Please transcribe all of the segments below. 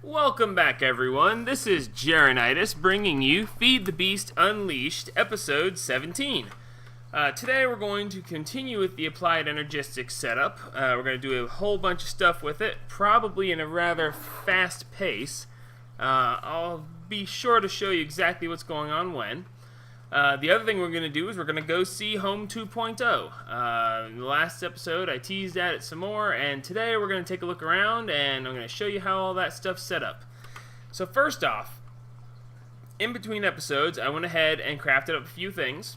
Welcome back, everyone. This is Jeronitis bringing you Feed the Beast Unleashed, episode 17. Today we're going to continue with the applied Energistics setup. We're going to do a whole bunch of stuff with it, probably in a rather fast pace. I'll be sure to show you exactly what's going on when. The other thing we're going to do is we're going to go see Home 2.0. In the last episode, I teased at it some more, and today we're going to take a look around, and I'm going to show you how all that stuff's set up. So first off, in between episodes, I went ahead and crafted up a few things.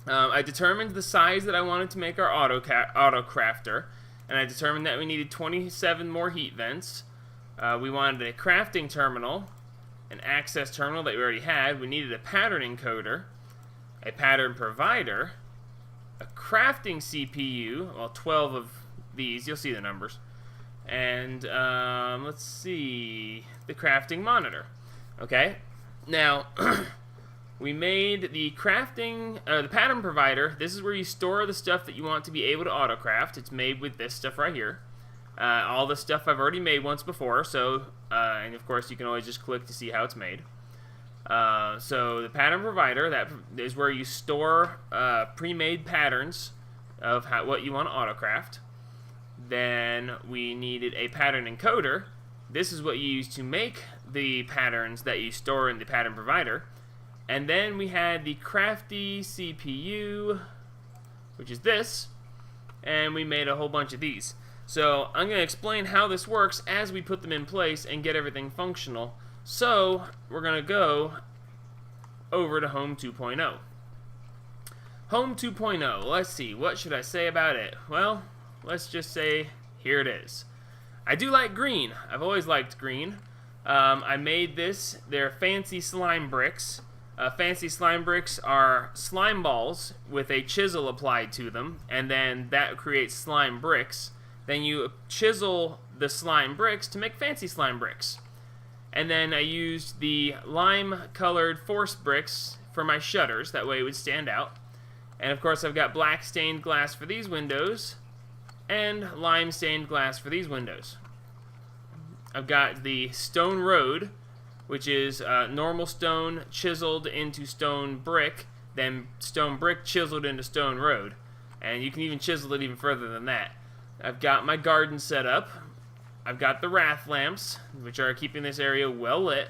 I determined the size that I wanted to make our auto crafter, and I determined that we needed 27 more heat vents. We wanted a crafting terminal, an access terminal that we already had. We needed a pattern encoder, a pattern provider, a crafting CPU, well, 12 of these, you'll see the numbers, and let's see, the crafting monitor. Okay, now we made the crafting, the pattern provider. This is where you store the stuff that you want to be able to auto craft. It's made with this stuff right here. All the stuff I've already made once before, so, and of course you can always just click to see how it's made. So the pattern provider, that is where you store pre-made patterns of what you want to autocraft. Then we needed a pattern encoder. This is what you use to make the patterns that you store in the pattern provider. And then we had the crafty CPU, which is this, and we made a whole bunch of these. So I'm going to explain how this works as we put them in place and get everything functional. So we're going to go over to Home 2.0. Home 2.0, let's see, what should I say about it? Well, let's just say here it is. I do like green. I've always liked green. I made this. They're fancy slime bricks. Fancy slime bricks are slime balls with a chisel applied to them, and then that creates slime bricks. Then you chisel the slime bricks to make fancy slime bricks. And then I used the lime-colored force bricks for my shutters. That way it would stand out. And of course I've got black stained glass for these windows and lime stained glass for these windows. I've got the stone road, which is normal stone chiseled into stone brick, then stone brick chiseled into stone road. And you can even chisel it even further than that. I've got my garden set up. I've got the wrath lamps, which are keeping this area well lit.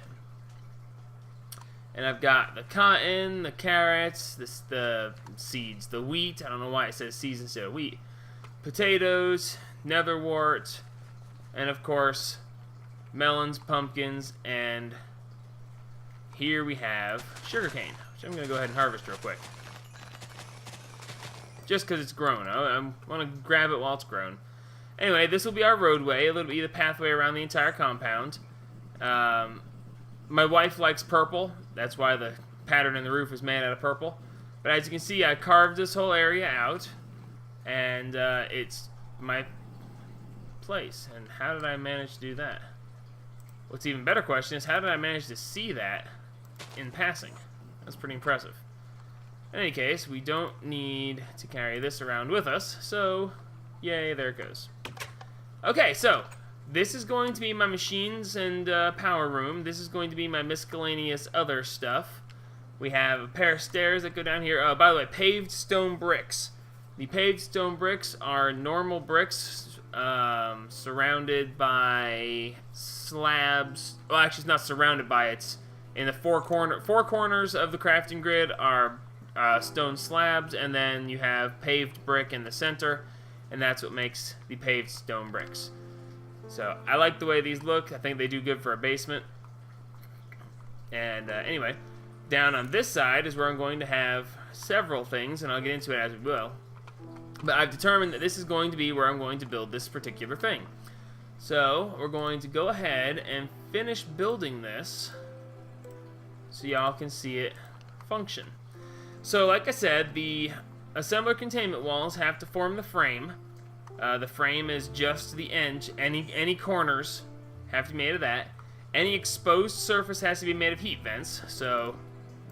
And I've got the cotton, the carrots, the seeds, the wheat. I don't know why it says seeds instead of wheat. Potatoes, netherwort, and of course, melons, pumpkins, and here we have sugarcane, which I'm going to go ahead and harvest real quick. Just because it's grown. I want to grab it while it's grown. Anyway, this will be our roadway. It'll be the pathway around the entire compound. My wife likes purple. That's why the pattern in the roof is made out of purple. But as you can see, I carved this whole area out. And it's my place. And how did I manage to do that? What's even better question is, how did I manage to see that in passing? That's pretty impressive. In any case, we don't need to carry this around with us, so yay, there it goes. Okay, so this is going to be my machines and power room. This is going to be my miscellaneous other stuff. We have a pair of stairs that go down here. Oh, by the way, paved stone bricks. The paved stone bricks are normal bricks surrounded by slabs. Well, actually, it's not surrounded by. It's in the four corners of the crafting grid are stone slabs, and then you have paved brick in the center, and that's what makes the paved stone bricks. So I like the way these look. I think they do good for a basement. And anyway, down on this side is where I'm going to have several things, and I'll get into it as we will. But I've determined that this is going to be where I'm going to build this particular thing. So we're going to go ahead and finish building this so y'all can see it function. So, like I said, the assembler containment walls have to form the frame. The frame is just the edge. Any corners have to be made of that. Any exposed surface has to be made of heat vents. So,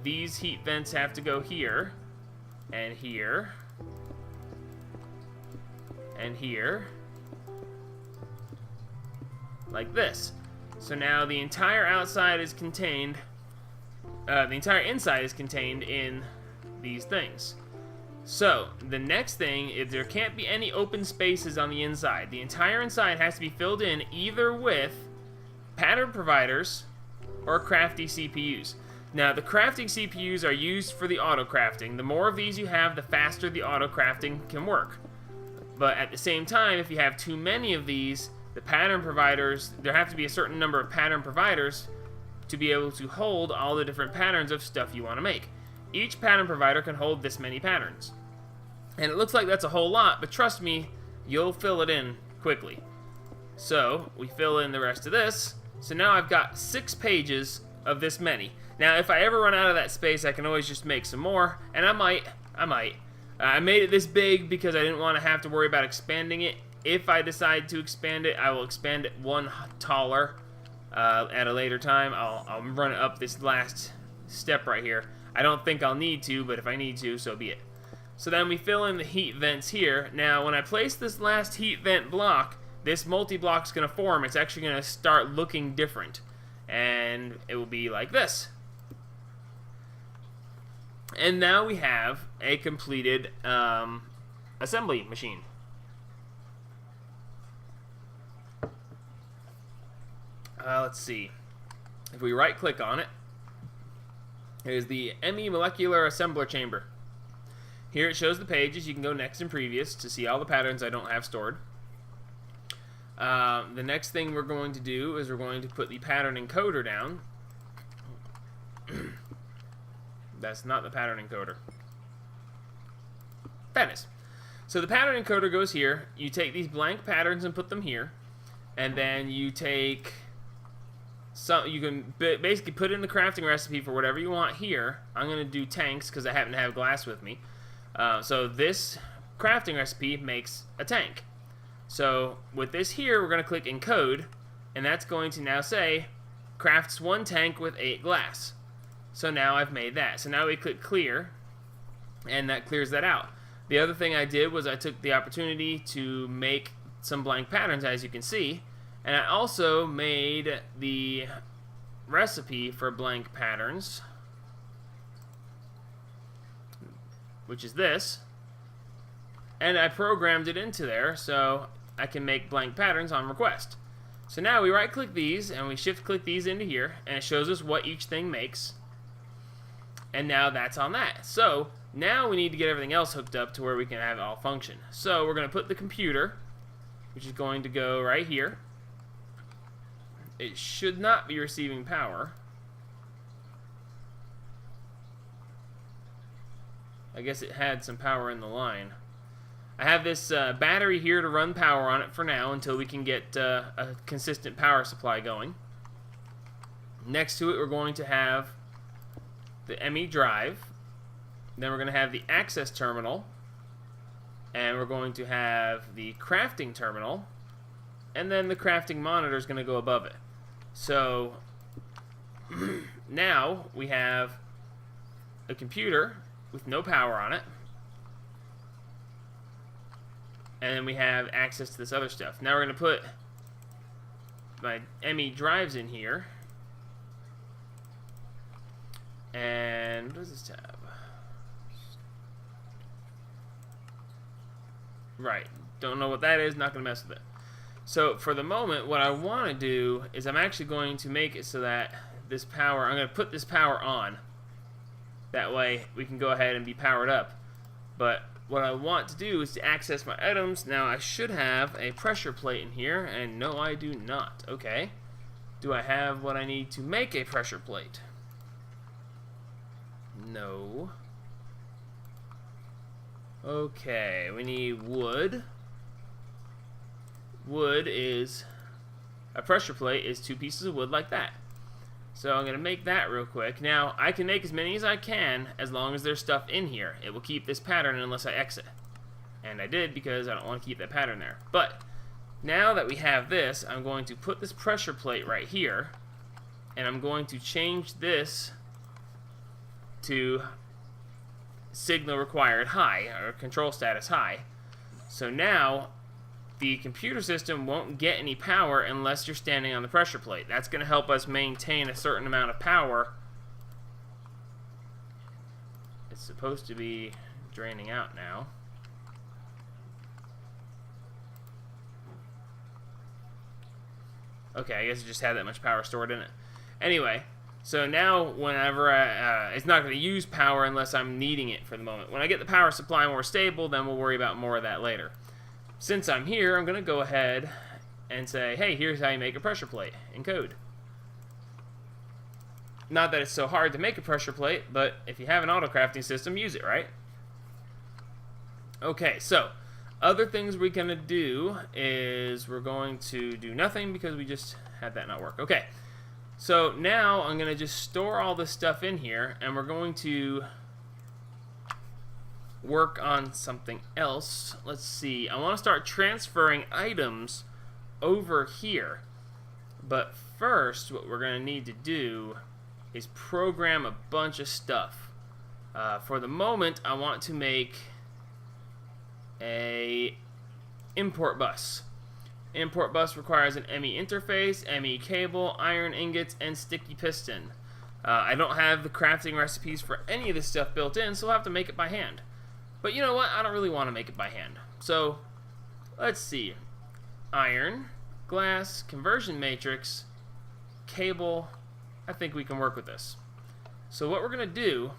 these heat vents have to go here, and here, and here, like this. So now the entire outside is contained, the entire inside is contained in these things. So the next thing is there can't be any open spaces on the inside. The entire inside has to be filled in either with pattern providers or crafty CPUs. Now the crafting CPUs are used for the auto crafting. The more of these you have, the faster the auto crafting can work. But at the same time, if you have too many of these, the pattern providers, there have to be a certain number of pattern providers to be able to hold all the different patterns of stuff you want to make. Each pattern provider can hold this many patterns. And it looks like that's a whole lot, but trust me, you'll fill it in quickly. So we fill in the rest of this. So now I've got 6 pages of this many. Now if I ever run out of that space, I can always just make some more, and I might. I made it this big because I didn't want to have to worry about expanding it. If I decide to expand it, I will expand it one taller at a later time. I'll run it up this last step right here. I don't think I'll need to, but if I need to, so be it. So then we fill in the heat vents here. Now when I place this last heat vent block, this multi-block is going to form. It's actually going to start looking different. And it will be like this. And now we have a completed assembly machine. Let's see. If we right click on it, here's the ME molecular assembler chamber. Here it shows the pages. You can go next and previous to see all the patterns I don't have stored. The next thing we're going to do is we're going to put the pattern encoder down. That's not the pattern encoder. That is. So the pattern encoder goes here. You take these blank patterns and put them here. And then you take some, you can basically put in the crafting recipe for whatever you want here. I'm going to do tanks because I happen to have glass with me. So this crafting recipe makes a tank. So with this here, we're going to click encode, and that's going to now say crafts 1 tank with 8 glass. So now I've made that. So now we click clear, and that clears that out. The other thing I did was I took the opportunity to make some blank patterns, as you can see, and I also made the recipe for blank patterns, which is this, and I programmed it into there so I can make blank patterns on request. So now we right click these and we shift click these into here, and it shows us what each thing makes, and now that's on that. So now we need to get everything else hooked up to where we can have it all function. So we're going to put the computer, which is going to go right here. It should not be receiving power. I guess it had some power in the line. I have this battery here to run power on it for now until we can get a consistent power supply going. Next to it, we're going to have the ME drive. Then we're going to have the access terminal. And we're going to have the crafting terminal. And then the crafting monitor is going to go above it. So now we have a computer with no power on it. And then we have access to this other stuff. Now we're going to put my ME drives in here. And what is this tab? Right. Don't know what that is. Not going to mess with it. So for the moment, what I want to do is I'm actually going to make it so that this power, I'm going to put this power on. That way we can go ahead and be powered up. But what I want to do is to access my items. Now I should have a pressure plate in here, and no, I do not. Okay. Do I have what I need to make a pressure plate? No. Okay, we need wood. Wood is, a pressure plate is 2 pieces of wood like that. So I'm going to make that real quick. Now, I can make as many as I can as long as there's stuff in here. It will keep this pattern unless I exit. And I did because I don't want to keep that pattern there. But now that we have this, I'm going to put this pressure plate right here. And I'm going to change this to signal required high, or control status high. So now the computer system won't get any power unless you're standing on the pressure plate. That's going to help us maintain a certain amount of power. It's supposed to be draining out now. Okay, I guess it just had that much power stored in it. Anyway, so now whenever it's not going to use power unless I'm needing it for the moment. When I get the power supply more stable, then we'll worry about more of that later. Since I'm here, I'm going to go ahead and say, hey, here's how you make a pressure plate in code. Not that it's so hard to make a pressure plate, but if you have an auto crafting system, use it, right? Okay, so other things we're going to do is we're going to do nothing because we just had that not work. Okay, so now I'm going to just store all this stuff in here, and we're going to work on something else. Let's see. I want to start transferring items over here. But first, what we're going to need to do is program a bunch of stuff. For the moment, I want to make a import bus. Import bus requires an ME interface, ME cable, iron ingots, and sticky piston. I don't have the crafting recipes for any of this stuff built in, so we'll have to make it by hand. But you know what? I don't really want to make it by hand. So, let's see. Iron, glass, conversion matrix, cable. I think we can work with this. So what we're going to do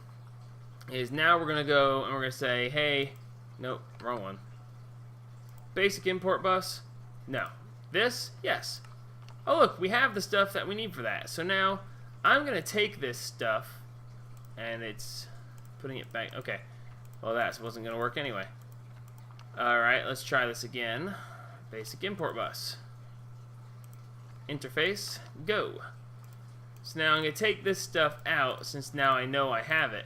is now we're going to go and we're going to say, hey, nope, wrong one. Basic import bus? No. This? Yes. Oh, look, we have the stuff that we need for that. So now I'm going to take this stuff and it's putting it back. Okay. Well, that wasn't going to work anyway. Alright, let's try this again. Basic import bus. Interface, go. So now I'm going to take this stuff out since now I know I have it.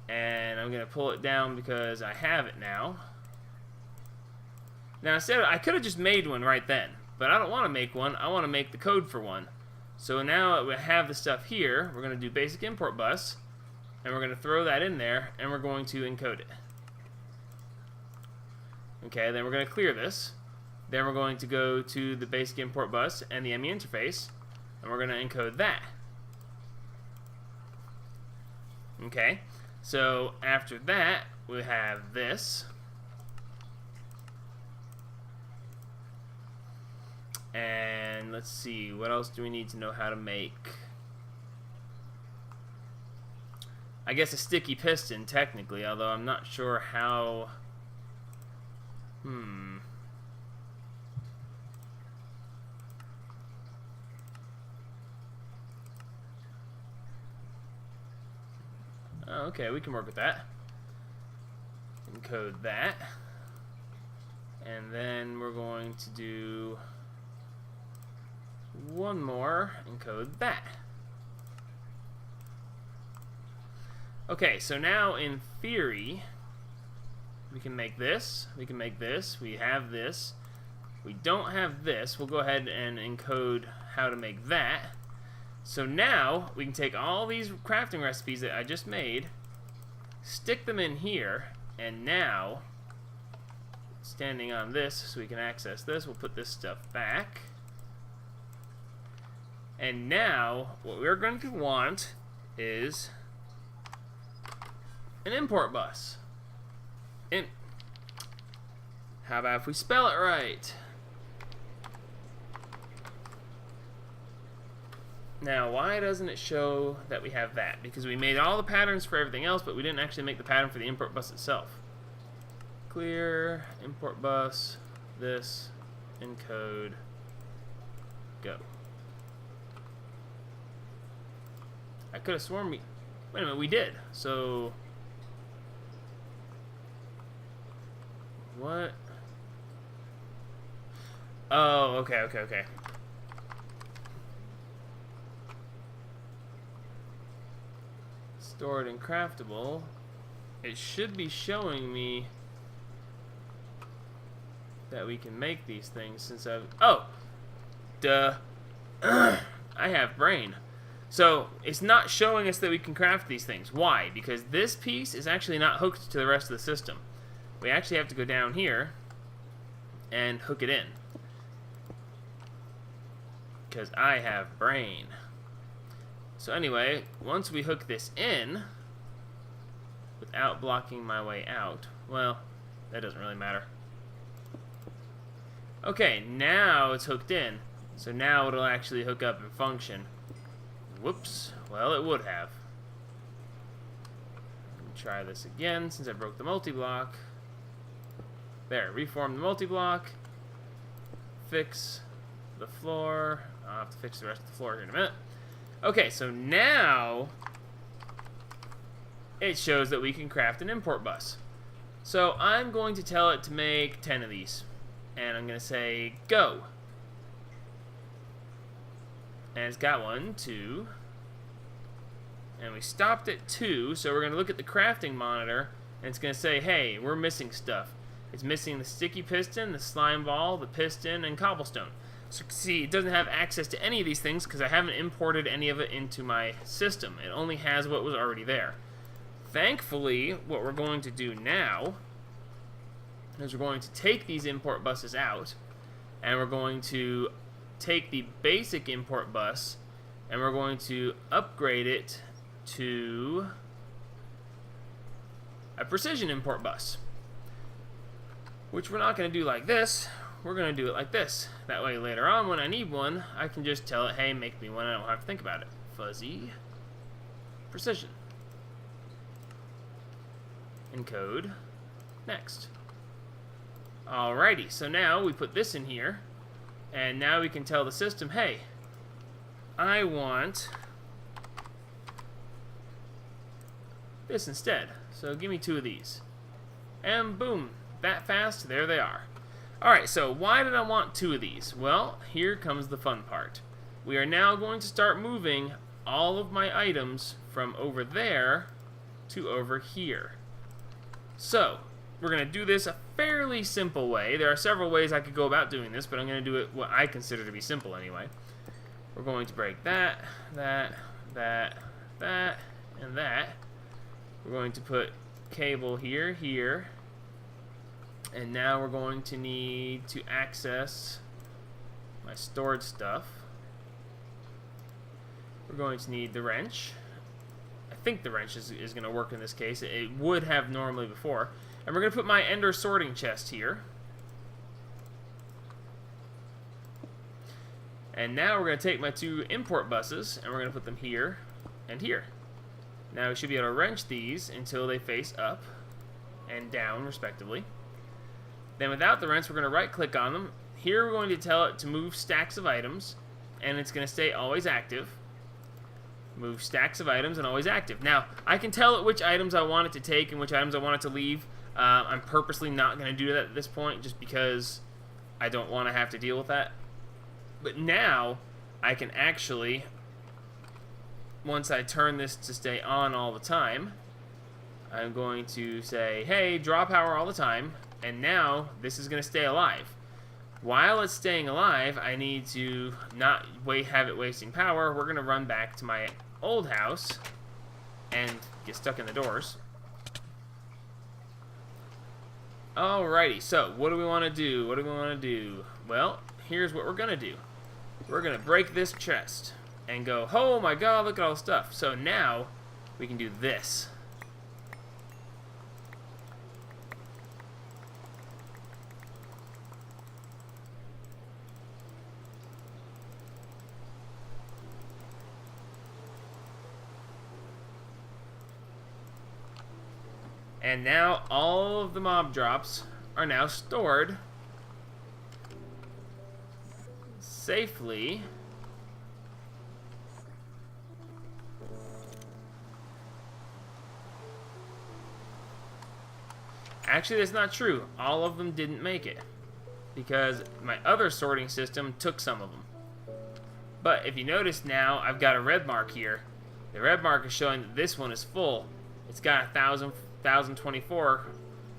And I'm going to pull it down because I have it now. Now, instead, I could have just made one right then. But I don't want to make one. I want to make the code for one. So now that we have the stuff here, we're going to do basic import bus. And we're going to throw that in there, and we're going to encode it. Okay, then we're going to clear this. Then we're going to go to the basic import bus and the ME interface, and we're going to encode that. Okay, so after that, we have this. And let's see, what else do we need to know how to make? I guess a sticky piston, technically, although I'm not sure how... Oh, okay, we can work with that. Encode that. And then we're going to do one more, encode that. Okay, so now in theory, we can make this, we can make this, we have this, we don't have this, we'll go ahead and encode how to make that. So now we can take all these crafting recipes that I just made, stick them in here, and now, standing on this so we can access this, we'll put this stuff back. And now, what we're going to want is an import bus. How about if we spell it right? Now, why doesn't it show that we have that? Because we made all the patterns for everything else, but we didn't actually make the pattern for the import bus itself. Clear, import bus, this, encode, go. I could have sworn we... Wait a minute, we did. So... What? Oh, okay. Stored and craftable. It should be showing me that we can make these things since I've... Oh! Duh. I have brain. So, it's not showing us that we can craft these things. Why? Because this piece is actually not hooked to the rest of the system. We actually have to go down here and hook it in. Because I have brain. So anyway, once we hook this in, without blocking my way out, well, that doesn't really matter. Okay, now it's hooked in. So now it'll actually hook up and function. Whoops. Well, it would have. Let me try this again since I broke the multi-block. There, reform the multi-block. Fix the floor. I'll have to fix the rest of the floor here in a minute. Okay, so now it shows that we can craft an import bus. So I'm going to tell it to make 10 of these. And I'm going to say, go. And it's got 1, 2. And we stopped at 2, so we're going to look at the crafting monitor, and it's going to say, hey, we're missing stuff. It's missing the sticky piston, the slime ball, the piston, and cobblestone. So see, it doesn't have access to any of these things because I haven't imported any of it into my system. It only has what was already there. Thankfully, what we're going to do now is we're going to take these import buses out, and we're going to take the basic import bus, and we're going to upgrade it to a precision import bus. Which we're not going to do like this, we're going to do it like this. That way later on when I need one, I can just tell it, hey, make me one, I don't have to think about it. Fuzzy precision. Encode. Next. Alrighty, so now we put this in here, and now we can tell the system, hey, I want this instead. So give me 2 of these. And boom, that fast, there they are. Alright, so why did I want 2 of these? Well, here comes the fun part. We are now going to start moving all of my items from over there to over here. So, we're going to do this a fairly simple way. There are several ways I could go about doing this, but I'm going to do it what I consider to be simple anyway. We're going to break that, that, that, that, and that. We're going to put cable here, here. And now we're going to need to access my stored stuff. We're going to need the wrench. I think the wrench is going to work in this case. It would have normally before. And we're going to put my ender sorting chest here. And now we're going to take my 2 import buses and we're going to put them here and here. Now we should be able to wrench these until they face up and down respectively. Then without the wrench, we're going to right click on them. Here we're going to tell it to move stacks of items, and it's going to stay always active. Move stacks of items and always active. Now, I can tell it which items I want it to take and which items I want it to leave. I'm purposely not going to do that at this point just because I don't want to have to deal with that. But now, I can actually, once I turn this to stay on all the time, I'm going to say, hey, draw power all the time. And now, this is going to stay alive. While it's staying alive, I need to not have it wasting power. We're going to run back to my old house and get stuck in the doors. Alrighty, so what do we want to do? What do we want to do? Well, here's what we're going to do. We're going to break this chest and go, oh my god, look at all the stuff. So now, we can do this. And now all of the mob drops are now stored safely Actually, that's not true. All of them didn't make it because my other sorting system took some of them. But if you notice now, I've got a red mark here. The red mark is showing that this one is full. It's got 1,024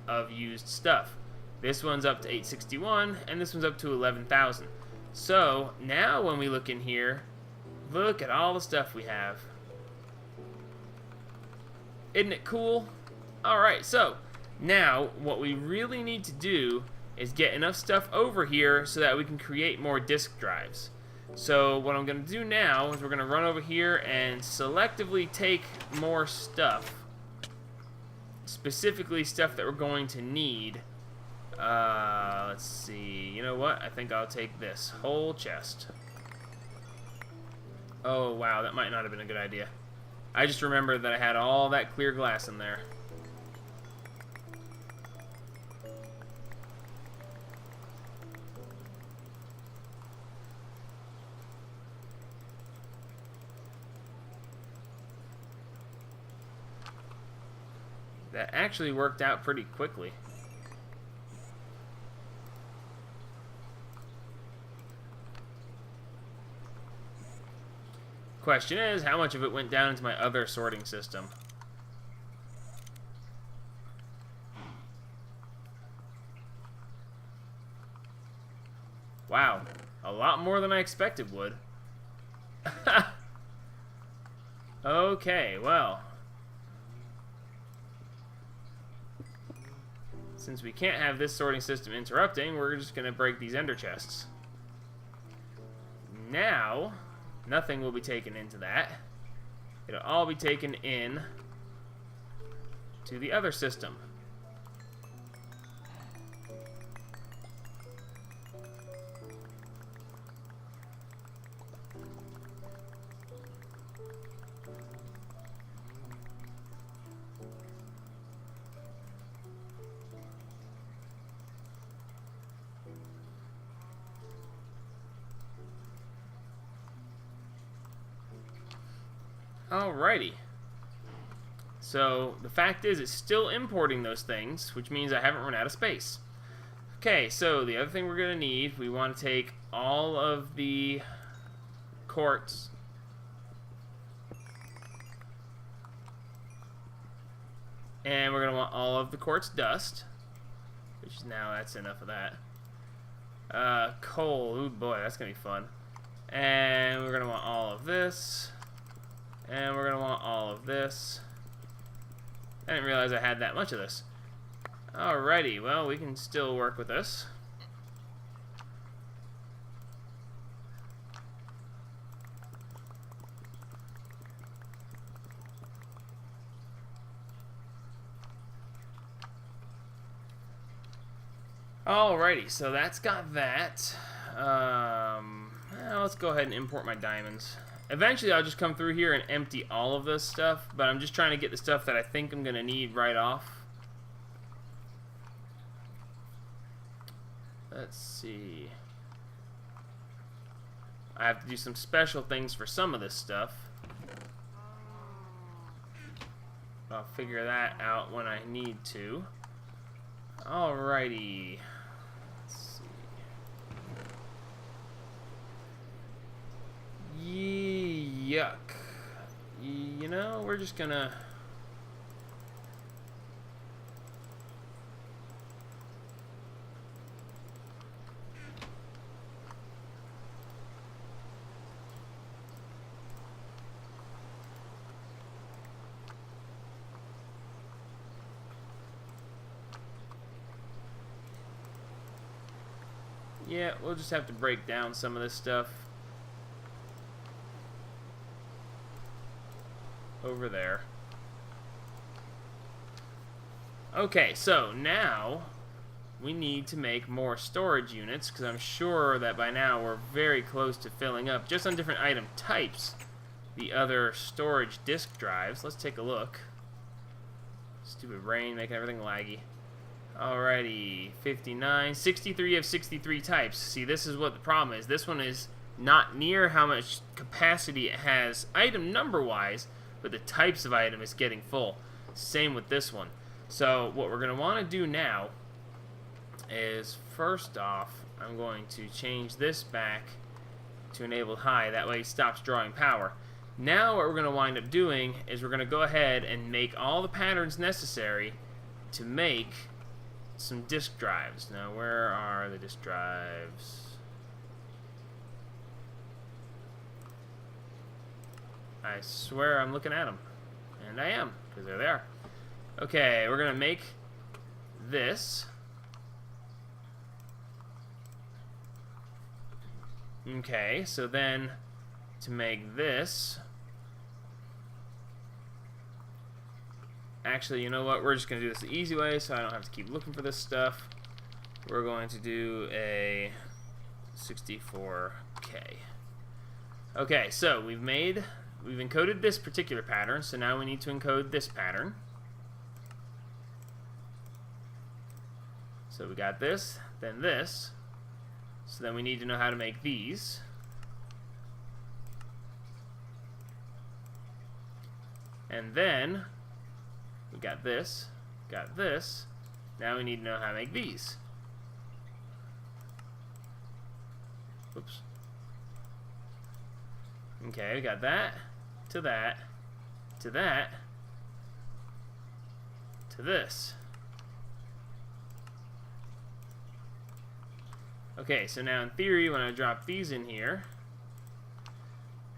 of used stuff. This one's up to 861, and this one's up to 11,000. So, now when we look in here, look at all the stuff we have. Isn't it cool? Alright, so, now, what we really need to do is get enough stuff over here so that we can create more disk drives. So what I'm going to do now is we're going to run over here and selectively take more stuff. Specifically stuff that we're going to need. Let's see. You know what? I think I'll take this whole chest. Oh, wow. That might not have been a good idea. I just remembered that I had all that clear glass in there. That actually worked out pretty quickly. Question is, how much of it went down into my other sorting system? Wow, a lot more than I expected would. Okay, well. Since we can't have this sorting system interrupting, we're just going to break these ender chests. Now, nothing will be taken into that. It'll all be taken in to the other system. Alrighty. So, the fact is, it's still importing those things, which means I haven't run out of space. Okay, so the other thing we're going to need, we want to take all of the quartz. And we're going to want all of the quartz dust. Which is now, that's enough of that. Coal, ooh boy, that's going to be fun. And we're going to want all of this. And we're going to want all of this. I didn't realize I had that much of this. Alrighty, well, we can still work with this. Alrighty, so that's got that. Let's go ahead and import my diamonds. Eventually, I'll just come through here and empty all of this stuff, but I'm just trying to get the stuff that I think I'm going to need right off. Let's see. I have to do some special things for some of this stuff. I'll figure that out when I need to. Alrighty. Yuck. You know, we're just gonna... Yeah, we'll just have to break down some of this stuff. Over there. Okay, so now we need to make more storage units, because I'm sure that by now we're very close to filling up, just on different item types, the other storage disk drives. Let's take a look. Stupid rain making everything laggy. Alrighty, 59, 63 of 63 types. See, this is what the problem is. This one is not near how much capacity it has item number-wise, but the types of item is getting full. Same with this one. So what we're going to want to do now is, first off, I'm going to change this back to enabled high. That way it stops drawing power. Now what we're going to wind up doing is we're going to go ahead and make all the patterns necessary to make some disk drives. Now where are the disk drives? I swear I'm looking at them. And I am, because there they are. Okay, we're going to make this. Okay, so then to make this, actually, you know what? We're just going to do this the easy way so I don't have to keep looking for this stuff. We're going to do a 64K. Okay, so we've encoded this particular pattern, so now we need to encode this pattern. So we got this, then this. So then we need to know how to make these. And then we got this, got this. Now we need to know how to make these. Oops. Okay, we got that, to that, to that, to this. Okay, so now in theory, when I drop these in here,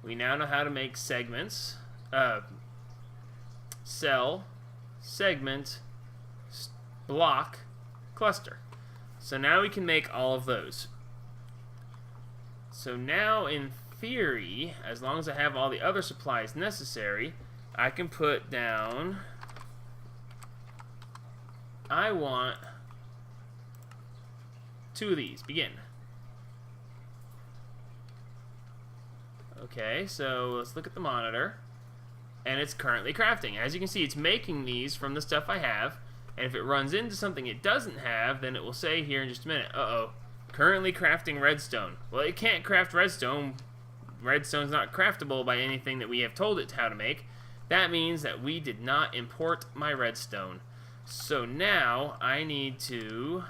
we now know how to make segments, cell, segment, block, cluster. So now we can make all of those. So now in theory, as long as I have all the other supplies necessary, I can put down, I want 2 of these. Begin. Okay, so let's look at the monitor. And it's currently crafting. As you can see, it's making these from the stuff I have. And if it runs into something it doesn't have, then it will say here in just a minute, uh-oh, currently crafting redstone. Well, it can't craft redstone. Redstone's not craftable by anything that we have told it how to make. That means that we did not import my redstone. So now I need to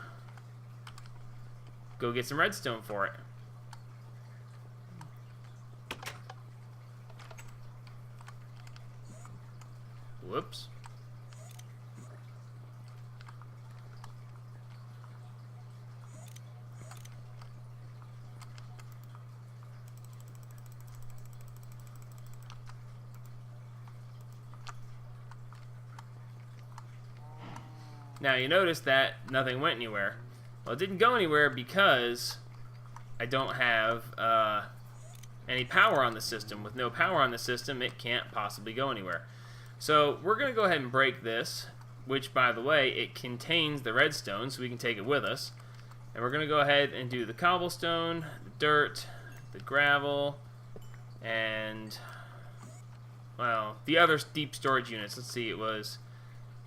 go get some redstone for it. Whoops. Now you notice that nothing went anywhere. Well, it didn't go anywhere because I don't have any power on the system. With no power on the system, it can't possibly go anywhere. So we're going to go ahead and break this, which, by the way, it contains the redstone, so we can take it with us. And we're going to go ahead and do the cobblestone, the dirt, the gravel, and, well, the other deep storage units. Let's see, it was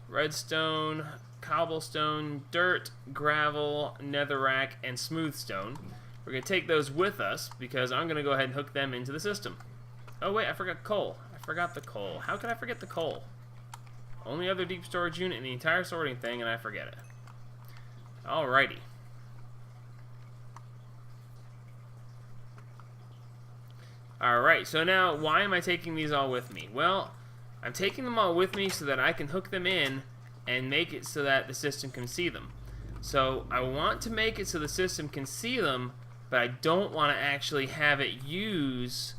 redstone, cobblestone, dirt, gravel, netherrack, and smoothstone. We're going to take those with us because I'm going to go ahead and hook them into the system. Oh wait, I forgot coal. I forgot the coal. How could I forget the coal? Only other deep storage unit in the entire sorting thing, and I forget it. Alrighty. Alright, so now why am I taking these all with me? Well, I'm taking them all with me so that I can hook them in and make it so that the system can see them. So I want to make it so the system can see them, but I don't want to actually have it use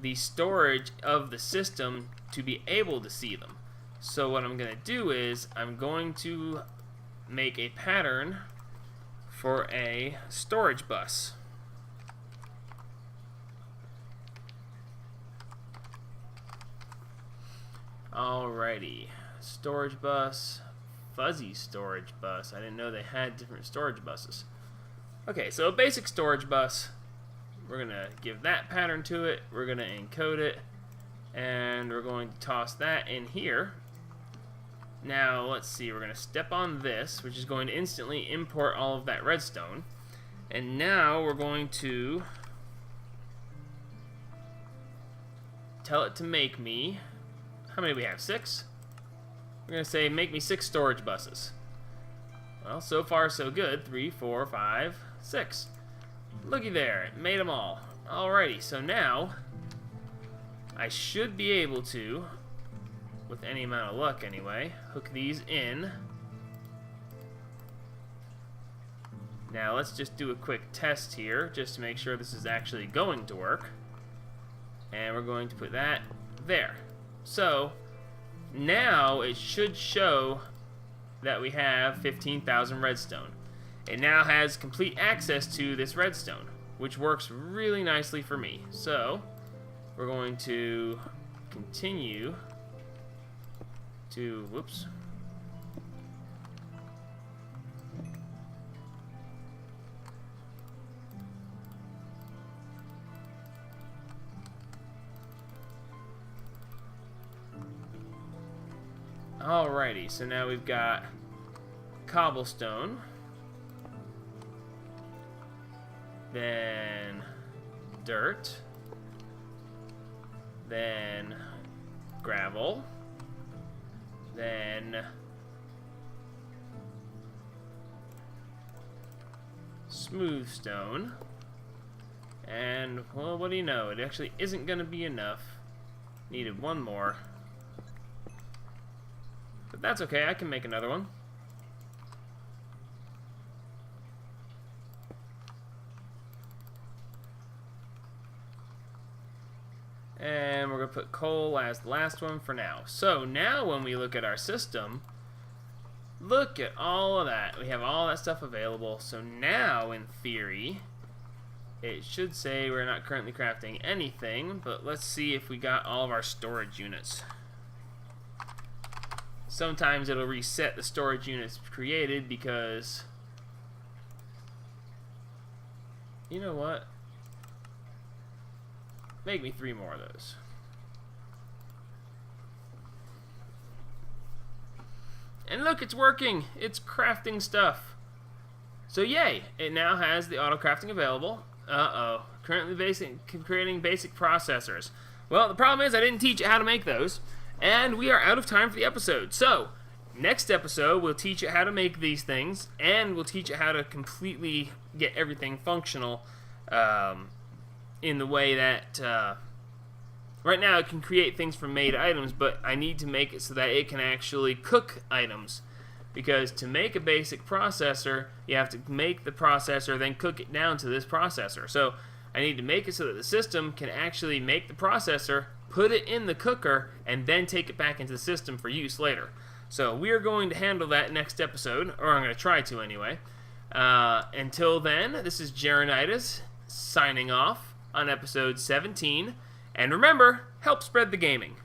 the storage of the system to be able to see them. So what I'm going to do is I'm going to make a pattern for a storage bus. Alrighty, storage bus, fuzzy storage bus. I didn't know they had different storage buses. Okay, so a basic storage bus. We're going to give that pattern to it. We're going to encode it. And we're going to toss that in here. Now, let's see. We're going to step on this, which is going to instantly import all of that redstone. And now we're going to tell it to make me... How many do we have? 6? We're going to say, make me 6 storage buses. Well, so far so good. 3, 4, 5, 6. Looky there, it made them all. Alrighty, so now I should be able to, with any amount of luck anyway, hook these in. Now let's just do a quick test here, just to make sure this is actually going to work. And we're going to put that there. So now it should show that we have 15,000 redstone. It now has complete access to this redstone. which works really nicely for me. So we're going to continue to, whoops. Alrighty, so now we've got cobblestone, then dirt, then gravel, then smooth stone, and, well, what do you know, it actually isn't going to be enough. Needed one more. But that's okay, I can make another one. And we're going to put coal as the last one for now. So now when we look at our system, look at all of that. We have all that stuff available. So now, in theory, it should say we're not currently crafting anything, but let's see if we got all of our storage units. Sometimes it'll reset the storage units created because, you know what? Make me 3 more of those. And look, it's working. It's crafting stuff. So yay, it now has the auto crafting available. Uh-oh. Currently creating basic processors. Well, the problem is I didn't teach you how to make those. And we are out of time for the episode. So, next episode, we'll teach you how to make these things, and we'll teach you how to completely get everything functional in the way that, right now it can create things from made items, but I need to make it so that it can actually cook items. Because to make a basic processor, you have to make the processor, then cook it down to this processor. So, I need to make it so that the system can actually make the processor, put it in the cooker, and then take it back into the system for use later. So we are going to handle that next episode, or I'm going to try to anyway. Until then, this is Jeronitis signing off on episode 17. And remember, help spread the gaming.